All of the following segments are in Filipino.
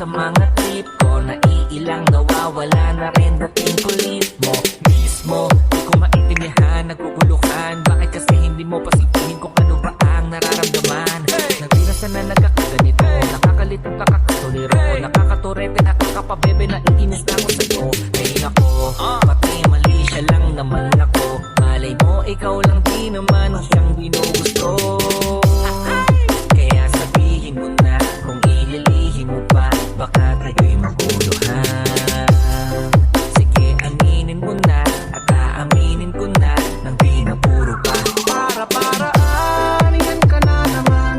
mga trip ko. Naiilang nawawala na rin dating kulit mo mismo. Di ko maintindihan, naguguluhan. Bakit kasi hindi mo pasigilin kung ano ba ang nararamdaman? Nagbirasan na nagkakaganito, nakakalito, nakakatuliro, nakakaturete, nakakapabebe, naiinis na ako sa'yo. Ay nako, pati mali siya lang naman ako. Malay mo, ikaw lang di naman ang siyang ginugusto. Kaya sabihin mo na, kung ililihin mo pa, baka tayo'y maguluhan. Sige, aminin mo na, at aaminin ko na, nang di na puro pa. Para-paraan, yan ka na naman.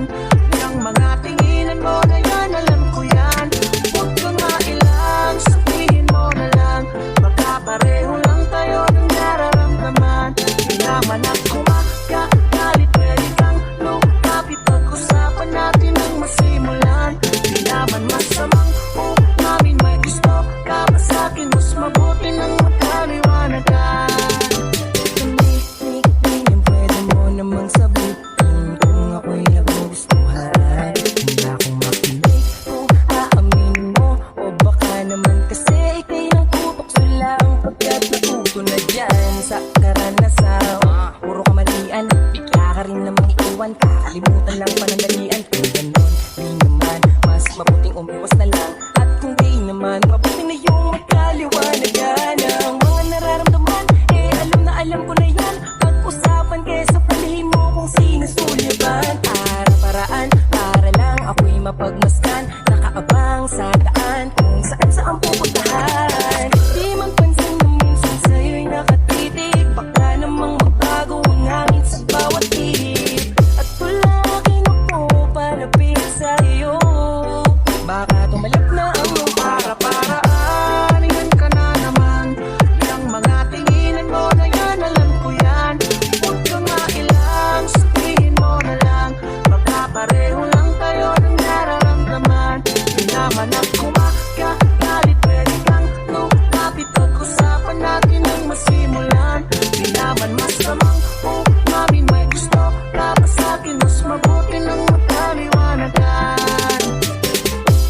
Yang mga tinginan mo na yan, alam ko yan. Huwag ka nga ilang, sabihin mo na lang. Baka pareho lang tayo ng nararamdaman. Kailangan at kumagalit, pwede kang lumapit. Pag-usapan natin ang masimulan. Di naman masamang namin may gusto ka pa sa'kin. Mas mabuti nang magkaliwanagan. Pwede mo namang sabihin kung ako'y nagugustuhan. Hindi akong makinig kung aaminin mo, o baka naman kasi ikay ng putok lang pagkat natuto na dyan sa karanasan. Puro kamalian, bigla ka rin namang iiwan. Kakalimutan lang panandalian. Kung ganon, di naman mas mabuting umiwas na lang. At kung di naman, mabuti na yung magkaliwanagan. Ang mga nararamdaman, alam na alam ko na yan. Pag-usapan kesa palihin mo kung sinusulyaban. Para-paraan, para lang ako'y mapagmasdan. Nakaabang sa daan kung saan pupuntahan. Di man pansin na minsan sa'yo'y nakatitig. Baka namang magbago ang hangin sa bawat tip. At tulakin ako palapit sa'yo. Baka tumalab na ang iyong Para-paraan, yan ka na naman. Yang mga tinginan mo na yan, alam ko yan. Huwag ka nga ilang, sabihin mo na lang. Baka pareho lang tayo ng nararamdaman. Di naman ang kumagalit, pwede kang lumapit. Pag-usapan natin ang masimulan. Di naman masamang namin may gusto ka pa sa'kin. Mas mabuti nang magkaliwanagan.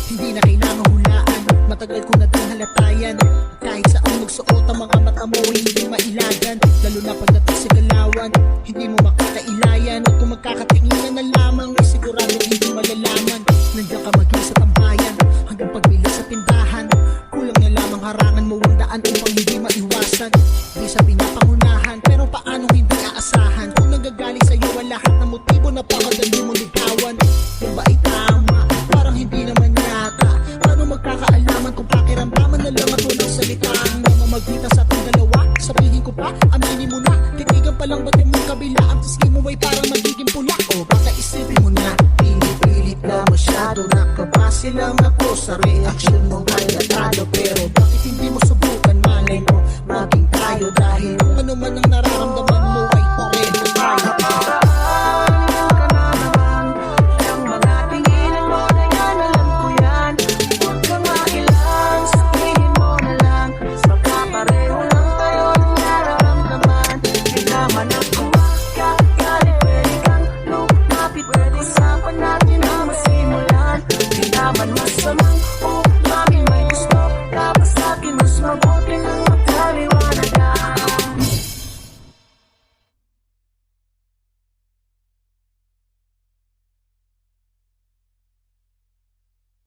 Hindi na kailangan hulaan, matagal ko na din halatayan. Kahit saan magsuot ang mga mata mo, hindi mailagan. Lalo na pagdating sa galawan, hindi mo makakailayan. At kung magkakatinginan na lamang, ay sigurado hindi malalaman. Nandiyan ka maging sa tambayan, hanggang pagbili sa tindahan. Kulang na lamang harangan mo ang daan upang hindi maiwasan. Di sa pinapangunahan, pero paano hindi aasahan? Kung nanggagaling sa'yo ang lahat ng motibo na pakadali mong ligawan. Yan ba ay tama? Parang hindi naman yata. Paano magkakaalaman kung pakiramdaman na lang at walang salita ang namamagitan sa ating dalawa? Sabihin ko pa, aminin mo na. Titigan pa lang ba't yung kabila? Ang tisgi mo ay parang magiging pula. O baka isipin mo na, pinipilit na masyado. Nakabase lang ako sa reaksyon mo ay natalo. Pero bakit hindi mo subukan? Malay mo, maging tayo. Dahil kung ano man ang nararamdaman mo ay pareho tayo. Pag-usapan natin ang masimulan. Di naman masamang